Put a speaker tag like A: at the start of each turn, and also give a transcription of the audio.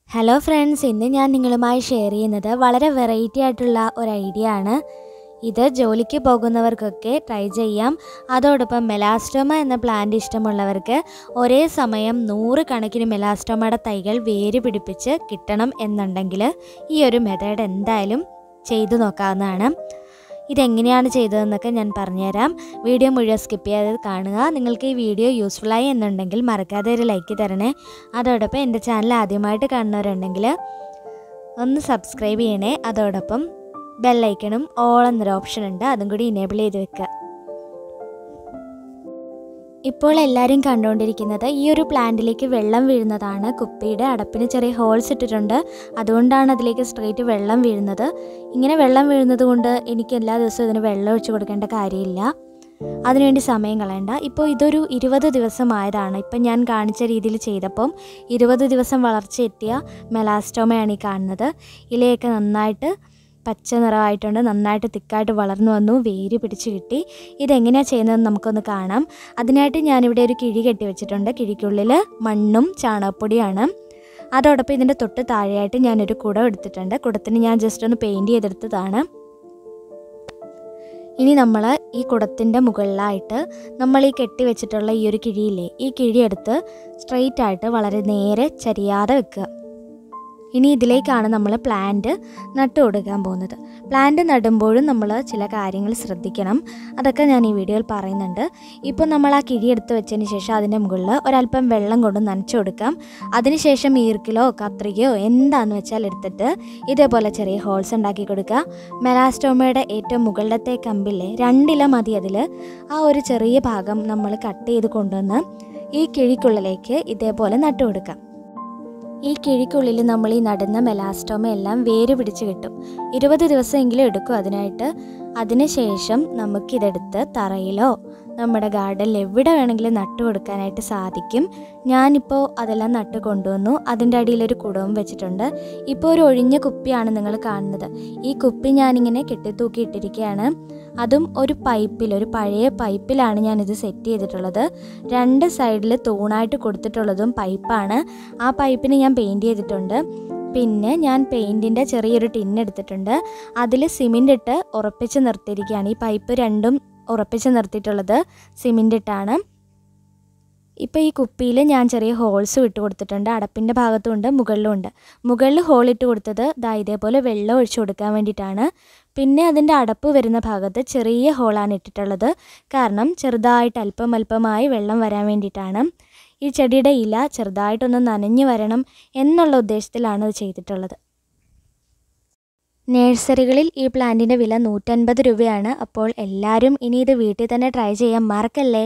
A: Hello friends, ഇന്ന് ഞാൻ നിങ്ങളുമായി ഷെയർ ചെയ്യുന്നത് വളരെ വെറൈറ്റി ആയിട്ടുള്ള ഒരു ഐഡിയ ആണ്. ഇത് ജോലിക്ക് പോകുന്നവർക്കൊക്കെ ട്രൈ ചെയ്യാം. അതോടൊപ്പം മെലാസ്റ്റോമ എന്ന പ്ലാന്റ് ഇഷ്ടമുള്ളവർക്ക് ഒരേ സമയം 100 കണക്കിന് മെലാസ്റ്റോമയുടെ തൈകൾ വേര് പിടിപ്പിച്ച് കിട്ടണം എന്നുണ്ടെങ്കിൽ ഈ ഒരു മെത്തേഡ് എന്തായാലും ചെയ്തു നോക്കാവുന്നതാണ്. ഇതെങ്ങനെയാണ് ചെയ്തതെന്നൊക്കെ ഞാൻ പറഞ്ഞുതരാം. വീഡിയോ മുഴുവൻ സ്കിപ്പ് ചെയ്യാതെ കാണുക. നിങ്ങൾക്ക് ഈ വീഡിയോ യൂസ്ഫുള്ളായി എന്നുണ്ടെങ്കിൽ മറക്കാതെ ഒരു ലൈക്ക് തരണേ. അതോടൊപ്പം എൻ്റെ ചാനൽ ആദ്യമായിട്ട് കാണുന്നവരുണ്ടെങ്കിൽ ഒന്ന് സബ്സ്ക്രൈബ് ചെയ്യണേ. അതോടൊപ്പം ബെല്ലൈക്കണും ഓൾ എന്നൊരു ഓപ്ഷൻ ഉണ്ട്, അതും കൂടി ഇനേബിൾ ചെയ്ത് വെക്കുക. ഇപ്പോൾ എല്ലാവരും കണ്ടുകൊണ്ടിരിക്കുന്നത് ഈ ഒരു പ്ലാന്റിലേക്ക് വെള്ളം വീഴുന്നതാണ്. കുപ്പിയുടെ അടപ്പിന് ചെറിയ ഹോൾസ് ഇട്ടിട്ടുണ്ട്, അതുകൊണ്ടാണ് അതിലേക്ക് സ്ട്രെയിറ്റ് വെള്ളം വീഴുന്നത്. ഇങ്ങനെ വെള്ളം വീഴുന്നത് കൊണ്ട് എനിക്ക് എല്ലാ ദിവസവും ഇതിന് വെള്ളം ഒഴിച്ച് കൊടുക്കേണ്ട കാര്യമില്ല, അതിനുവേണ്ടി സമയം കളയണ്ട. ഇപ്പോൾ ഇതൊരു 20 ദിവസമായതാണ്. ഇപ്പം ഞാൻ കാണിച്ച രീതിയിൽ ചെയ്തപ്പം 20 ദിവസം വളർച്ച എത്തിയ മെലാസ്റ്റോമയാണ് ഈ കാണുന്നത്. ഇലയൊക്കെ നന്നായിട്ട് പച്ച നിറമായിട്ടുണ്ട്, നന്നായിട്ട് തിക്കായിട്ട് വളർന്നു വന്നു, വേര് പിടിച്ച് കിട്ടി. ഇതെങ്ങനെയാണ് ചെയ്യുന്നതെന്ന് നമുക്കൊന്ന് കാണാം. അതിനായിട്ട് ഞാനിവിടെ ഒരു കിഴി കെട്ടി വെച്ചിട്ടുണ്ട്. കിഴിക്കുള്ളിൽ മണ്ണും ചാണകപ്പൊടിയാണ്. അതോടൊപ്പം ഇതിൻ്റെ തൊട്ട് താഴെയായിട്ട് ഞാനൊരു കുടം എടുത്തിട്ടുണ്ട്. കുടത്തിന് ഞാൻ ജസ്റ്റ് ഒന്ന് പെയിൻറ്റ് ചെയ്തെടുത്തതാണ്. ഇനി നമ്മൾ ഈ കുടത്തിൻ്റെ മുകളിലായിട്ട് നമ്മൾ ഈ കെട്ടി വെച്ചിട്ടുള്ള ഈ ഒരു കിഴിയില്ലേ, ഈ കിഴിയെടുത്ത് സ്ട്രെയിറ്റ് ആയിട്ട് വളരെ നേരെ ചരിയാതെ വെക്കുക. ഇനി ഇതിലേക്കാണ് നമ്മൾ പ്ലാന്റ് നട്ടു കൊടുക്കാൻ പോകുന്നത്. പ്ലാന്റ് നടുമ്പോഴും നമ്മൾ ചില കാര്യങ്ങൾ ശ്രദ്ധിക്കണം, അതൊക്കെ ഞാൻ ഈ വീഡിയോയിൽ പറയുന്നുണ്ട്. ഇപ്പോൾ നമ്മൾ ആ കിഴി എടുത്ത് വെച്ചതിന് ശേഷം അതിൻ്റെ മുകളിൽ ഒരല്പം വെള്ളം കൊണ്ട് നനച്ചു കൊടുക്കാം. അതിനുശേഷം ഈർക്കിലോ കത്രികയോ എന്താണെന്ന് വെച്ചാൽ എടുത്തിട്ട് ഇതേപോലെ ചെറിയ ഹോൾസ് ഉണ്ടാക്കി കൊടുക്കുക. മെലാസ്റ്റോമയുടെ ഏറ്റവും മുകളിലത്തെ കമ്പില്ലേ, 2 ഇല മതി. അതിൽ ആ ഒരു ചെറിയ ഭാഗം നമ്മൾ കട്ട് ചെയ്ത് കൊണ്ടുവന്ന് ഈ കിഴിക്കുള്ളിലേക്ക് ഇതേപോലെ നട്ടു കൊടുക്കാം. ഈ കിഴിക്കുള്ളിൽ നമ്മൾ ഈ നടുന്ന മെലാസ്റ്റോമ എല്ലാം വേര് പിടിച്ച് കിട്ടും. 20 ദിവസമെങ്കിലും എടുക്കും അതിനായിട്ട്. അതിനുശേഷം നമുക്കിതെടുത്ത് തറയിലോ നമ്മുടെ ഗാർഡനിൽ എവിടെ വേണമെങ്കിലും നട്ടു കൊടുക്കാനായിട്ട് സാധിക്കും. ഞാനിപ്പോൾ അതെല്ലാം നട്ട് കൊണ്ടുവന്നു. അതിൻ്റെ അടിയിലൊരു കുടവും വെച്ചിട്ടുണ്ട്. ഇപ്പോൾ ഒരു ഒഴിഞ്ഞ കുപ്പിയാണ് നിങ്ങൾ കാണുന്നത്. ഈ കുപ്പി ഞാനിങ്ങനെ കെട്ടിത്തൂക്കിയിട്ടിരിക്കുകയാണ്. അതും ഒരു പൈപ്പിൽ, ഒരു പഴയ പൈപ്പിലാണ് ഞാനിത് സെറ്റ് ചെയ്തിട്ടുള്ളത്. 2 സൈഡിൽ തൂണായിട്ട് കൊടുത്തിട്ടുള്ളതും പൈപ്പാണ്. ആ പൈപ്പിന് ഞാൻ പെയിൻറ്റ് ചെയ്തിട്ടുണ്ട്. പിന്നെ ഞാൻ പെയിൻറ്റിൻ്റെ ചെറിയൊരു ടിന്നെടുത്തിട്ടുണ്ട്. അതിൽ സിമെൻ്റ് ഇട്ട് ഉറപ്പിച്ച് നിർത്തിയിരിക്കുകയാണ്. ഈ പൈപ്പ് രണ്ടും ഉറപ്പിച്ച് നിർത്തിയിട്ടുള്ളത് സിമെൻ്റ് ഇട്ടാണ്. ഇപ്പോൾ ഈ കുപ്പിയിൽ ഞാൻ ചെറിയ ഹോൾസും ഇട്ട് കൊടുത്തിട്ടുണ്ട്. അടപ്പിൻ്റെ ഭാഗത്തുമുണ്ട്, മുകളിലുമുണ്ട്. മുകളിൽ ഹോൾ ഇട്ട് കൊടുത്തത് ഇതേപോലെ വെള്ളം ഒഴിച്ചു കൊടുക്കാൻ വേണ്ടിയിട്ടാണ്. പിന്നെ അതിൻ്റെ അടപ്പ് വരുന്ന ഭാഗത്ത് ചെറിയ ഹോളാണ് ഇട്ടിട്ടുള്ളത്, കാരണം ചെറുതായിട്ട് അല്പമായി വെള്ളം വരാൻ വേണ്ടിയിട്ടാണ്. ഈ ചെടിയുടെ ഇല ചെറുതായിട്ടൊന്ന് നനഞ്ഞു വരണം എന്നുള്ള ഉദ്ദേശത്തിലാണ് ഇത് ചെയ്തിട്ടുള്ളത്. നഴ്സറികളിൽ ഈ പ്ലാന്റിൻ്റെ വില 150 രൂപയാണ്. അപ്പോൾ എല്ലാവരും ഇനി ഇത് വീട്ടിൽ തന്നെ ട്രൈ ചെയ്യാൻ മറക്കല്ലേ.